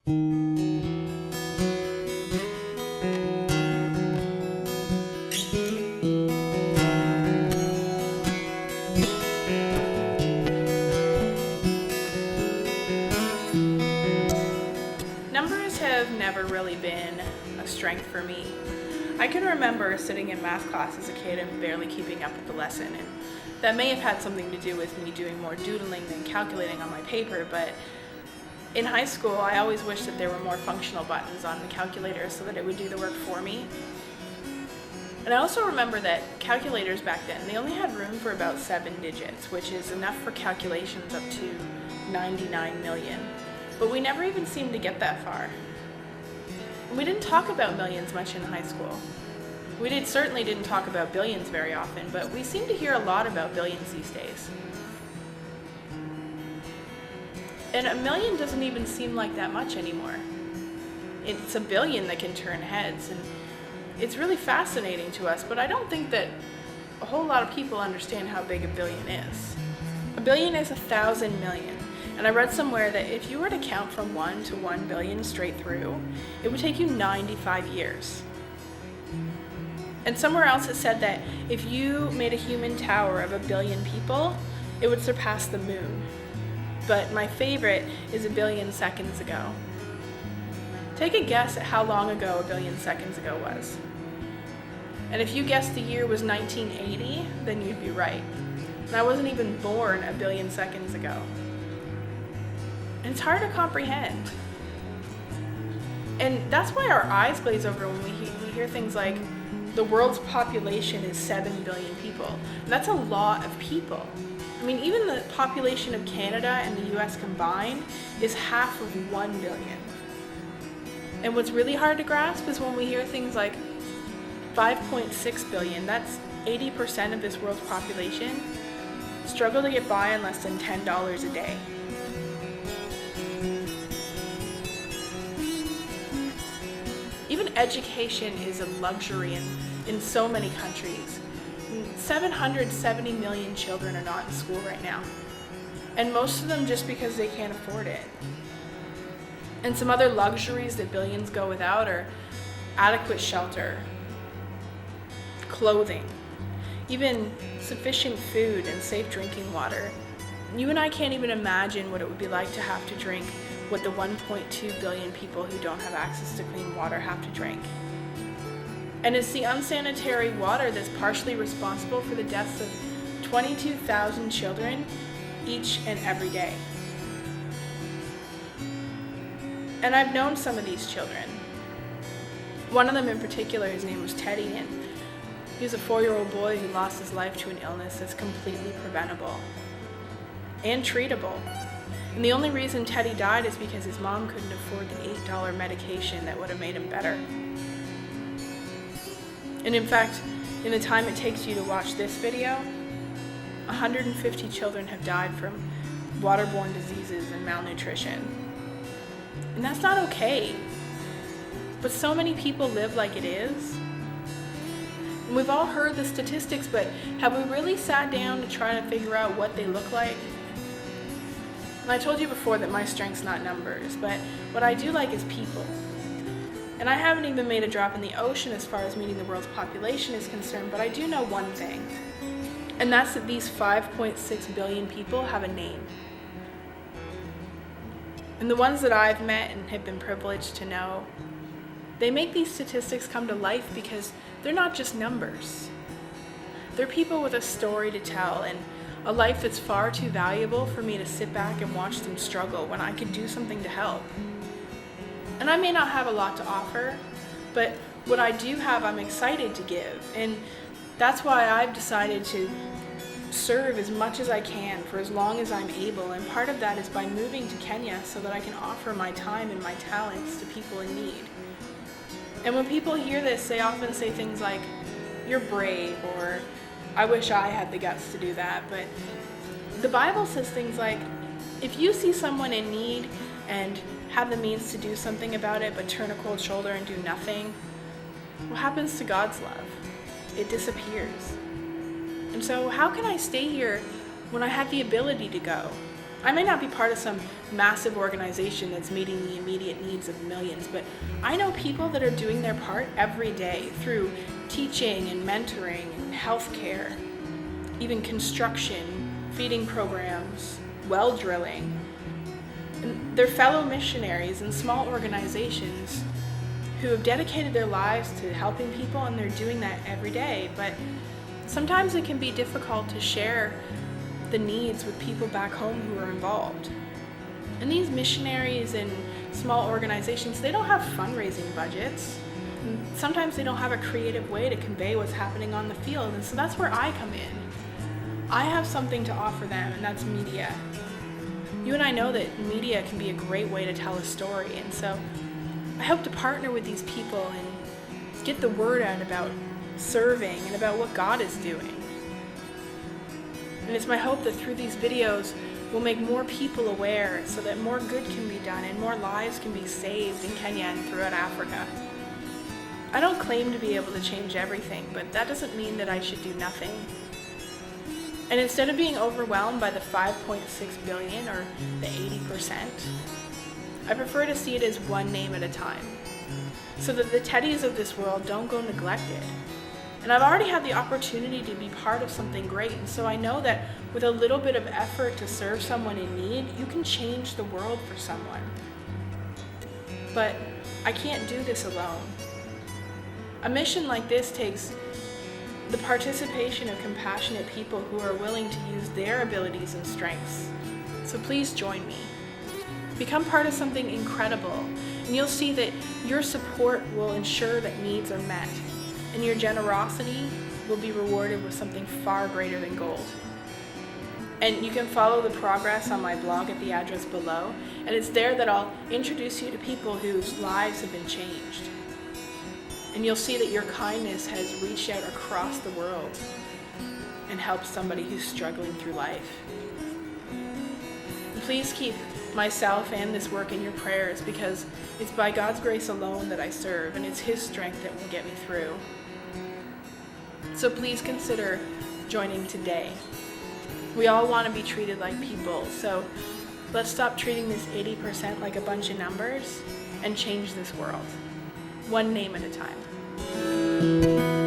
Numbers have never really been a strength for me. I can remember sitting in math class as a kid and barely keeping up with the lesson, and that may have had something to do with me doing more doodling than calculating on my paper, but in high school I always wished that there were more functional buttons on the calculator so that it would do the work for me. And I also remember that calculators back then, they only had room for about 7 digits, which is enough for calculations up to 99 million. But we never even seemed to get that far. We didn't talk about millions much in high school. We certainly didn't talk about billions very often, but we seem to hear a lot about billions these days. And a million doesn't even seem like that much anymore. It's a billion that can turn heads, and it's really fascinating to us, but I don't think that a whole lot of people understand how big a billion is. A billion is 1,000 million. And I read somewhere that if you were to count from 1 to 1 billion straight through, it would take you 95 years. And somewhere else it said that if you made a human tower of 1 billion people, it would surpass the moon. But my favorite is 1 billion seconds ago. Take a guess at how long ago 1 billion seconds ago was. And if you guessed the year was 1980, then you'd be right. And I wasn't even born 1 billion seconds ago. And it's hard to comprehend. And that's why our eyes glaze over when we hear things like, the world's population is 7 billion people. And that's a lot of people. I mean, even the population of Canada and the US combined is half of 1 billion. And what's really hard to grasp is when we hear things like 5.6 billion, that's 80% of this world's population, struggle to get by on less than $10 a day. Even education is a luxury in so many countries. 770 million children are not in school right now. And most of them just because they can't afford it. And some other luxuries that billions go without are adequate shelter, clothing, even sufficient food and safe drinking water. You and I can't even imagine what it would be like to have to drink what the 1.2 billion people who don't have access to clean water have to drink. And it's the unsanitary water that's partially responsible for the deaths of 22,000 children each and every day. And I've known some of these children. One of them in particular, his name was Teddy, and he was a 4-year-old boy who lost his life to an illness that's completely preventable and treatable. And the only reason Teddy died is because his mom couldn't afford the $8 medication that would have made him better. And in fact, in the time it takes you to watch this video, 150 children have died from waterborne diseases and malnutrition. And that's not okay. But so many people live like it is. And we've all heard the statistics, but have we really sat down to try to figure out what they look like? And I told you before that my strength's not numbers, but what I do like is people. And I haven't even made a drop in the ocean as far as meeting the world's population is concerned, but I do know one thing. And that's that these 5.6 billion people have a name. And the ones that I've met and have been privileged to know, they make these statistics come to life because they're not just numbers. They're people with a story to tell and a life that's far too valuable for me to sit back and watch them struggle when I could do something to help. And I may not have a lot to offer, but what I do have, I'm excited to give. And that's why I've decided to serve as much as I can for as long as I'm able. And part of that is by moving to Kenya so that I can offer my time and my talents to people in need. And when people hear this, they often say things like, "You're brave," or "I wish I had the guts to do that." But the Bible says things like, if you see someone in need and have the means to do something about it, but turn a cold shoulder and do nothing, what happens to God's love? It disappears. And so how can I stay here when I have the ability to go? I may not be part of some massive organization that's meeting the immediate needs of millions, but I know people that are doing their part every day through teaching and mentoring and healthcare, even construction, feeding programs, well drilling. And they're fellow missionaries in small organizations who have dedicated their lives to helping people, and they're doing that every day. But sometimes it can be difficult to share the needs with people back home who are involved. And these missionaries and small organizations, they don't have fundraising budgets. And sometimes they don't have a creative way to convey what's happening on the field, and so that's where I come in. I have something to offer them, and that's media. You and I know that media can be a great way to tell a story, and so I hope to partner with these people and get the word out about serving and about what God is doing. And it's my hope that through these videos, we'll make more people aware so that more good can be done and more lives can be saved in Kenya and throughout Africa. I don't claim to be able to change everything, but that doesn't mean that I should do nothing. And instead of being overwhelmed by the 5.6 billion or the 80%, I prefer to see it as one name at a time, so that the Teddys of this world don't go neglected. And I've already had the opportunity to be part of something great, and so I know that with a little bit of effort to serve someone in need, you can change the world for someone. But I can't do this alone. A mission like this takes the participation of compassionate people who are willing to use their abilities and strengths. So please join me. Become part of something incredible, and you'll see that your support will ensure that needs are met, and your generosity will be rewarded with something far greater than gold. And you can follow the progress on my blog at the address below, and it's there that I'll introduce you to people whose lives have been changed. And you'll see that your kindness has reached out across the world and helped somebody who's struggling through life. And please keep myself and this work in your prayers, because it's by God's grace alone that I serve, and it's His strength that will get me through. So please consider joining today. We all want to be treated like people, so let's stop treating this 80% like a bunch of numbers and change this world, one name at a time.